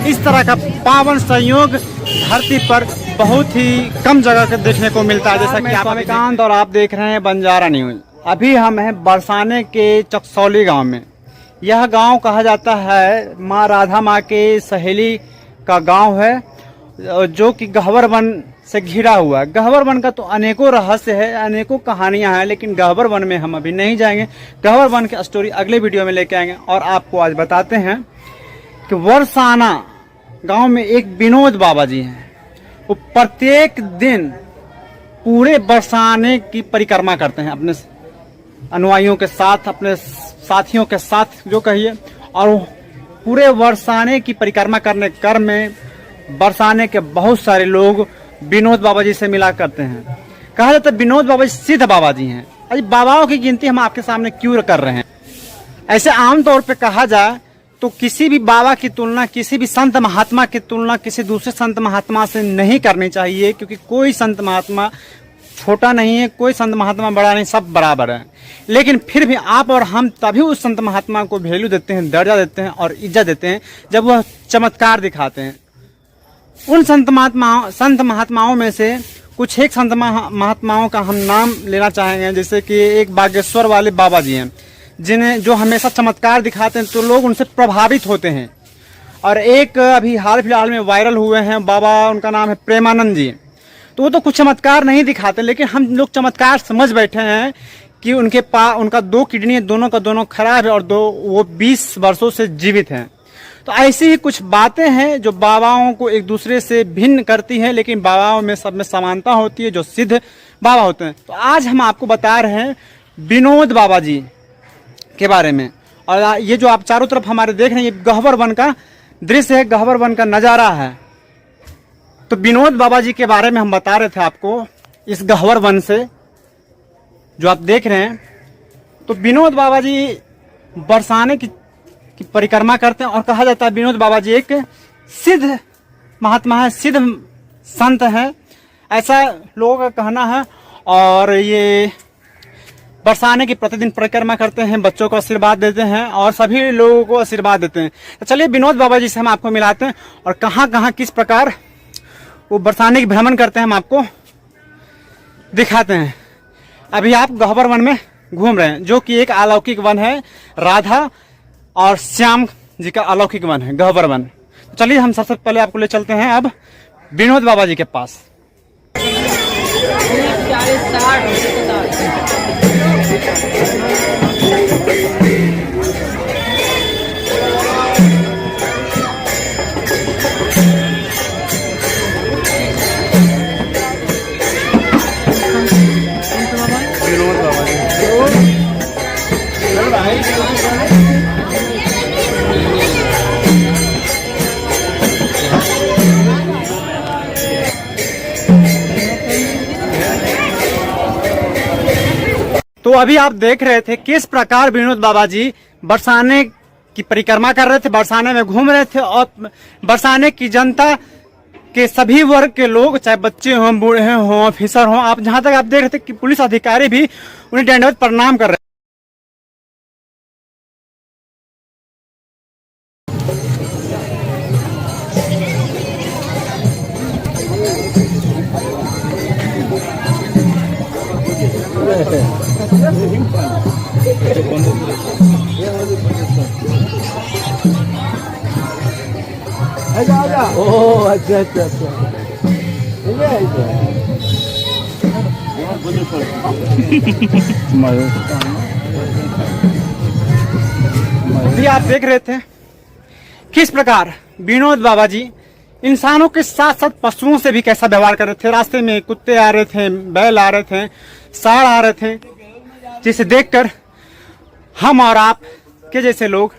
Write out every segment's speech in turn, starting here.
इस तरह का पावन संयोग धरती पर बहुत ही कम जगह का देखने को मिलता है। जैसा कि आप स्वामीकांत और आप देख रहे हैं बंजारा न्यूज। अभी हम हैं बरसाने के चकसौली गांव में। यह गांव कहा जाता है माँ राधा माँ के सहेली का गांव है, जो कि गह्वर वन से घिरा हुआ है। गह्वर वन का तो अनेकों रहस्य है, अनेकों कहानियां हैं, लेकिन गह्वर वन में हम अभी नहीं जाएंगे। गह्वर वन की स्टोरी अगले वीडियो में लेके आएंगे। और आपको आज बताते हैं कि बरसाना गांव में एक विनोद बाबा जी हैं। वो प्रत्येक दिन पूरे बरसाने की परिक्रमा करते हैं अपने अनुयायियों के साथ, अपने साथियों के साथ जो कहिए। और पूरे बरसाने की परिक्रमा करने क्रम में बरसाने के बहुत सारे लोग विनोद बाबा जी से मिला करते हैं। कहा जाता है विनोद बाबा जी सिद्ध बाबा जी हैं। अभी बाबाओं की गिनती हम आपके सामने क्यों कर रहे हैं? ऐसे आमतौर पे कहा जाए तो किसी भी बाबा की तुलना, किसी भी संत महात्मा की तुलना किसी दूसरे संत महात्मा से नहीं करनी चाहिए, क्योंकि कोई संत महात्मा छोटा नहीं है, कोई संत महात्मा बड़ा नहीं, सब बराबर है। लेकिन फिर भी आप और हम तभी उस संत महात्मा को वैल्यू देते हैं, दर्जा देते हैं और इज्जत देते हैं जब वह चमत्कार दिखाते हैं। उन संत महात्माओं में से कुछ एक संत महात्माओं का हम नाम लेना चाहेंगे। जैसे कि एक बागेश्वर वाले बाबा जी हैं, जिन्हें जो हमेशा चमत्कार दिखाते हैं तो लोग उनसे प्रभावित होते हैं। और एक अभी हाल फिलहाल में वायरल हुए हैं बाबा, उनका नाम है प्रेमानंद जी। तो वो तो कुछ चमत्कार नहीं दिखाते, लेकिन हम लोग चमत्कार समझ बैठे हैं कि उनका 2 किडनी दोनों का दोनों खराब है और वो 20 वर्षों से जीवित हैं। तो ऐसी ही कुछ बातें हैं जो बाबाओं को एक दूसरे से भिन्न करती हैं, लेकिन बाबाओं में सब में समानता होती है, जो सिद्ध बाबा होते हैं। तो आज हम आपको बता रहे हैं विनोद बाबा जी के बारे में। और ये जो आप चारों तरफ हमारे देख रहे हैं, ये गह्वर वन का दृश्य है, गह्वर वन का नज़ारा है। तो विनोद बाबा जी के बारे में हम बता रहे थे आपको इस गह्वर वन से जो आप देख रहे हैं। तो विनोद बाबा जी बरसाने की परिक्रमा करते हैं और कहा जाता है विनोद बाबा जी एक सिद्ध महात्मा है, सिद्ध संत है, ऐसा लोगों का कहना है। और ये बरसाने की प्रतिदिन परिक्रमा करते हैं, बच्चों को आशीर्वाद देते हैं और सभी लोगों को आशीर्वाद देते हैं। तो चलिए विनोद बाबा जी से हम आपको मिलाते हैं और कहाँ कहाँ किस प्रकार वो बरसाने की भ्रमण करते हैं हम आपको दिखाते हैं। अभी आप गह्वर वन में घूम रहे हैं, जो कि एक अलौकिक वन है, राधा और श्याम जी का अलौकिक वन है गह्वर वन। तो चलिए हम सबसे पहले आपको ले चलते हैं अब विनोद बाबा जी के पास। तो अभी आप देख रहे थे किस प्रकार विनोद बाबा जी बरसाने की परिक्रमा कर रहे थे, बरसाने में घूम रहे थे और बरसाने की जनता के सभी वर्ग के लोग, चाहे बच्चे हों, बूढ़े हों, ऑफिसर हों, आप जहां तक आप देख रहे थे कि पुलिस अधिकारी भी उन्हें दंडवत प्रणाम कर रहे थे। ओह अच्छा अच्छा अच्छा अभी आप देख रहे थे किस प्रकार विनोद बाबा जी इंसानों के साथ साथ पशुओं से भी कैसा व्यवहार कर रहे थे। रास्ते में कुत्ते आ रहे थे, बैल आ रहे थे, सांड आ रहे थे, जिसे देखकर हम और आप के जैसे लोग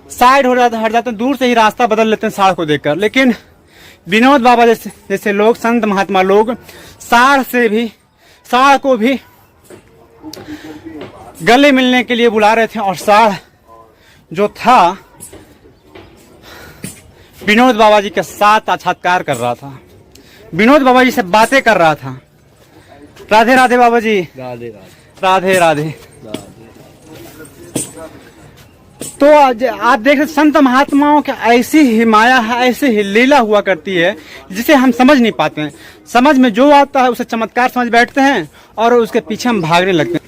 साइड हो जाते, हट जाते हैं, दूर से ही रास्ता बदल लेते हैं सांड को देखकर। लेकिन विनोद बाबा जैसे लोग, संत महात्मा लोग सांड को भी गले मिलने के लिए बुला रहे थे। और सांड जो था विनोद बाबा जी के साथ साक्षात्कार कर रहा था, विनोद बाबा जी से बातें कर रहा था। राधे राधे बाबा जी। राधे राधे राधे राधे। राधे। तो आज आप देख रहे संत महात्माओं की ऐसी ही माया है, ऐसी ही लीला हुआ करती है जिसे हम समझ नहीं पाते हैं। समझ में जो आता है उसे चमत्कार समझ बैठते हैं और उसके पीछे हम भागने लगते हैं।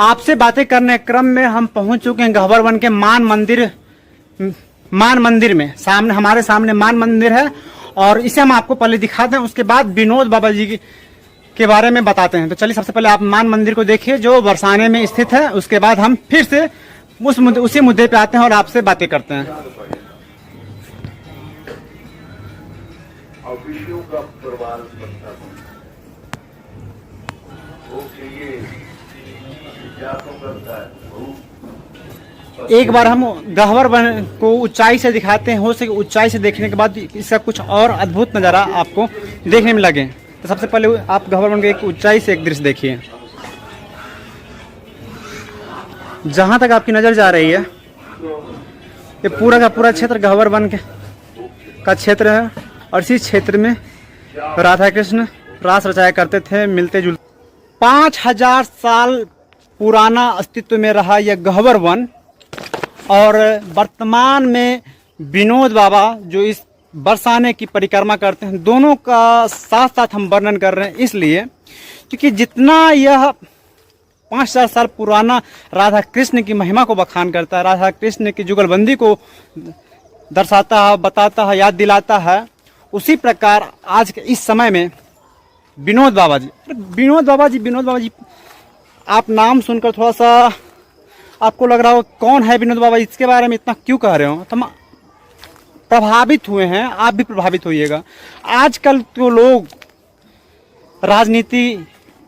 आपसे बातें करने के क्रम में हम पहुंच चुके हैं गहवर वन के मान मंदिर में। सामने हमारे सामने मान मंदिर है और इसे हम आपको पहले दिखाते हैं, उसके बाद विनोद बाबा जी के बारे में बताते हैं। तो चलिए सबसे पहले आप मान मंदिर को देखिए जो बरसाने में स्थित है, उसके बाद हम फिर से उसी मुद्दे पे आते हैं और आपसे बातें करते हैं। एक बार हम गहवर वन को ऊंचाई से दिखाते हैं, हो सके ऊंचाई से देखने के बाद इसका कुछ और अद्भुत नज़ारा आपको देखने में लगे। तो सबसे पहले आप गहवर वन के एक ऊंचाई से एक दृश्य देखिए। जहां तक आपकी नजर जा रही है ये पूरा का पूरा क्षेत्र गहवर वन का क्षेत्र है और इसी क्षेत्र में राधा कृष्ण रास रचाया करते थे, मिलते जुलते। 5000 साल पुराना अस्तित्व में रहा यह गहवर वन और वर्तमान में विनोद बाबा जो इस बरसाने की परिक्रमा करते हैं, दोनों का साथ साथ हम वर्णन कर रहे हैं इसलिए क्योंकि जितना यह 5000 साल पुराना राधा कृष्ण की महिमा को बखान करता है, राधा कृष्ण की जुगलबंदी को दर्शाता है, बताता है, याद दिलाता है, उसी प्रकार आज के इस समय में विनोद बाबा जी आप नाम सुनकर थोड़ा सा आपको लग रहा हो कौन है विनोद बाबा, इसके बारे में इतना क्यों कह रहे हो। तो प्रभावित हुए हैं, आप भी प्रभावित होइएगा। आजकल तो लोग राजनीति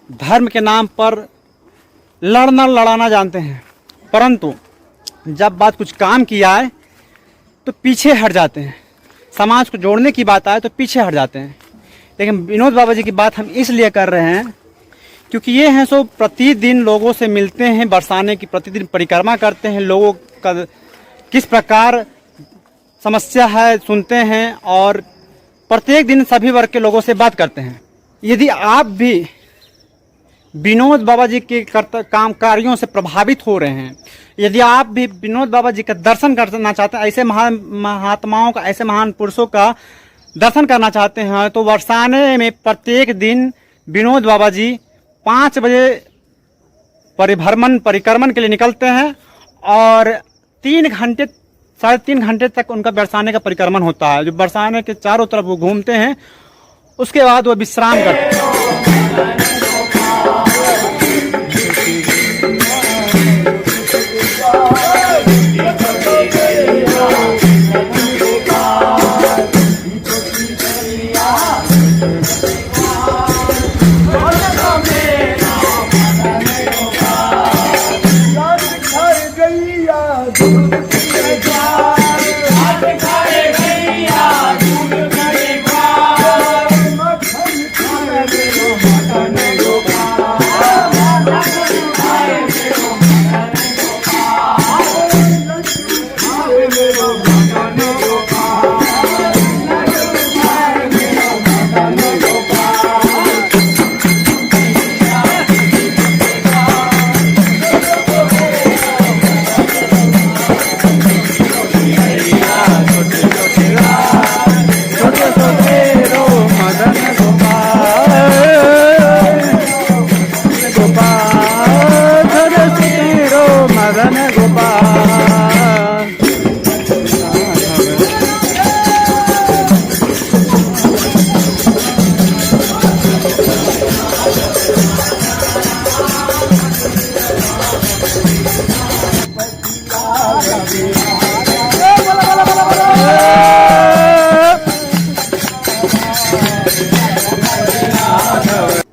धर्म के नाम पर लड़ाना जानते हैं, परंतु जब बात कुछ काम की आए तो पीछे हट जाते हैं, समाज को जोड़ने की बात आए तो पीछे हट जाते हैं। लेकिन विनोद बाबा जी की बात हम इसलिए कर रहे हैं क्योंकि ये हैं सो प्रतिदिन लोगों से मिलते हैं, बरसाने की प्रतिदिन परिक्रमा करते हैं, लोगों का किस प्रकार समस्या है सुनते हैं और प्रत्येक दिन सभी वर्ग के लोगों से बात करते हैं। यदि आप भी विनोद बाबा जी के काम कार्यों से प्रभावित हो रहे हैं, यदि आप भी विनोद बाबा जी का दर्शन करना चाहते हैं, ऐसे महान महात्माओं का, ऐसे महान पुरुषों का दर्शन करना चाहते हैं, तो बरसाने में प्रत्येक दिन विनोद बाबा जी 5 बजे परिक्रमण के लिए निकलते हैं और 3.5 घंटे तक उनका बरसाने का परिक्रमण होता है। जो बरसाने के चारों तरफ वो घूमते हैं, उसके बाद वो विश्राम करते हैं।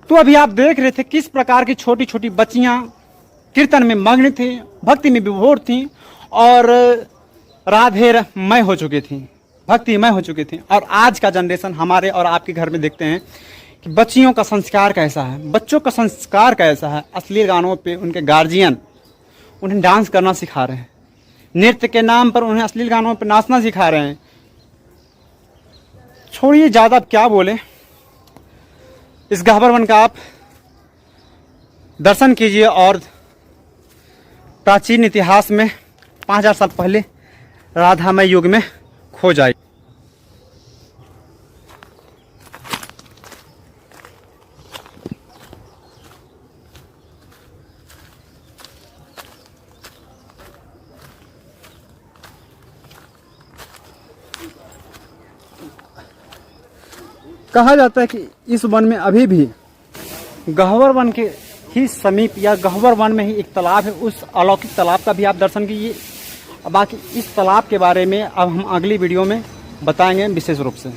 तो अभी आप देख रहे थे किस प्रकार की छोटी छोटी बच्चियां कीर्तन में मग्न थी, भक्ति में विभोर थी और राधेमय हो चुकी थी, भक्तिमय हो चुकी थी। और आज का जनरेशन हमारे और आपके घर में देखते हैं कि बच्चियों का संस्कार कैसा है, बच्चों का संस्कार कैसा है। अश्लील गानों पे उनके गार्जियन उन्हें डांस करना सिखा रहे हैं, नृत्य के नाम पर उन्हें अश्लील गानों पर नाचना सिखा रहे हैं। छोड़िए ज़्यादा अब क्या बोले, इस गह्वर वन का आप दर्शन कीजिए और प्राचीन इतिहास में 5000 साल पहले राधामय युग में खो जाए। कहा जाता है कि इस वन में अभी भी गह्वर वन के ही समीप या गह्वर वन में ही एक तालाब है। उस अलौकिक तालाब का भी आप दर्शन कीजिए। बाकी इस तालाब के बारे में अब हम अगली वीडियो में बताएंगे विशेष रूप से।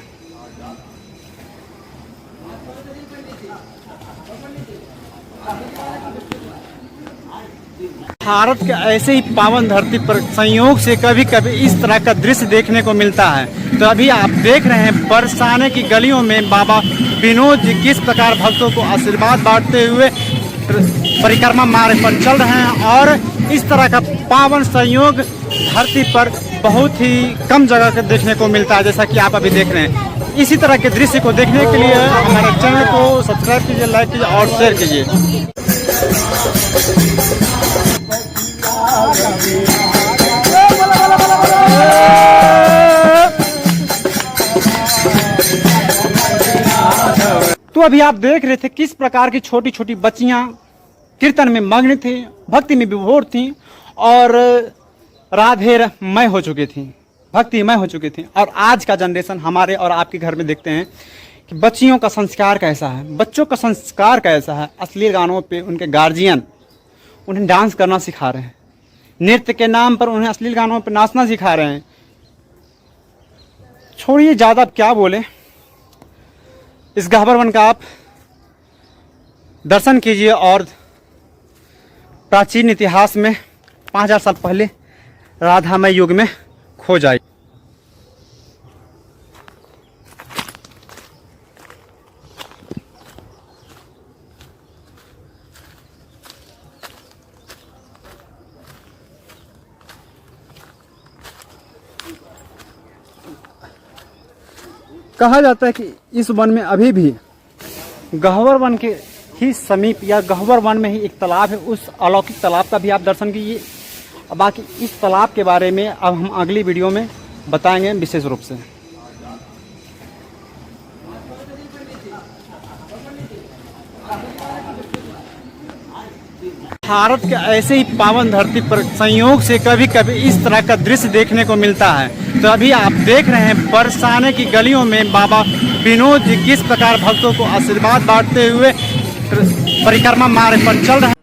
भारत के ऐसे ही पावन धरती पर संयोग से कभी कभी इस तरह का दृश्य देखने को मिलता है। तो अभी आप देख रहे हैं बरसाने की गलियों में बाबा विनोद जी किस प्रकार भक्तों को आशीर्वाद बांटते हुए परिक्रमा मार्ग पर चल रहे हैं। और इस तरह का पावन संयोग धरती पर बहुत ही कम जगह पर देखने को मिलता है, जैसा कि आप अभी देख रहे हैं। इसी तरह के दृश्य को देखने के लिए हमारे चैनल को सब्सक्राइब कीजिए, लाइक कीजिए और शेयर कीजिए। तो अभी आप देख रहे थे किस प्रकार की छोटी छोटी बच्चियां कीर्तन में मग्न थी, भक्ति में विभोर थी और राधेमय हो चुकी थी, भक्तिमय हो चुकी थी। और आज का जनरेशन हमारे और आपके घर में देखते हैं कि बच्चियों का संस्कार कैसा है, बच्चों का संस्कार कैसा है। अश्लील गानों पे उनके गार्जियन उन्हें डांस करना सिखा रहे हैं, नृत्य के नाम पर उन्हें अश्लील गानों पर नाचना सिखा रहे हैं। छोड़िए ज़्यादा अब क्या बोले, इस गह्वर वन का आप दर्शन कीजिए और प्राचीन इतिहास में 5000 साल पहले राधामय युग में खो जाए। कहा जाता है कि इस वन में अभी भी गह्वर वन के ही समीप या गह्वर वन में ही एक तालाब है। उस अलौकिक तालाब का भी आप दर्शन कीजिए। बाकी इस तालाब के बारे में अब हम अगली वीडियो में बताएंगे विशेष रूप से। भारत के ऐसे ही पावन धरती पर संयोग से कभी कभी इस तरह का दृश्य देखने को मिलता है। तो अभी आप देख रहे हैं बरसाने की गलियों में बाबा विनोद जी किस प्रकार भक्तों को आशीर्वाद बांटते हुए परिक्रमा मार्ग पर चल रहे हैं।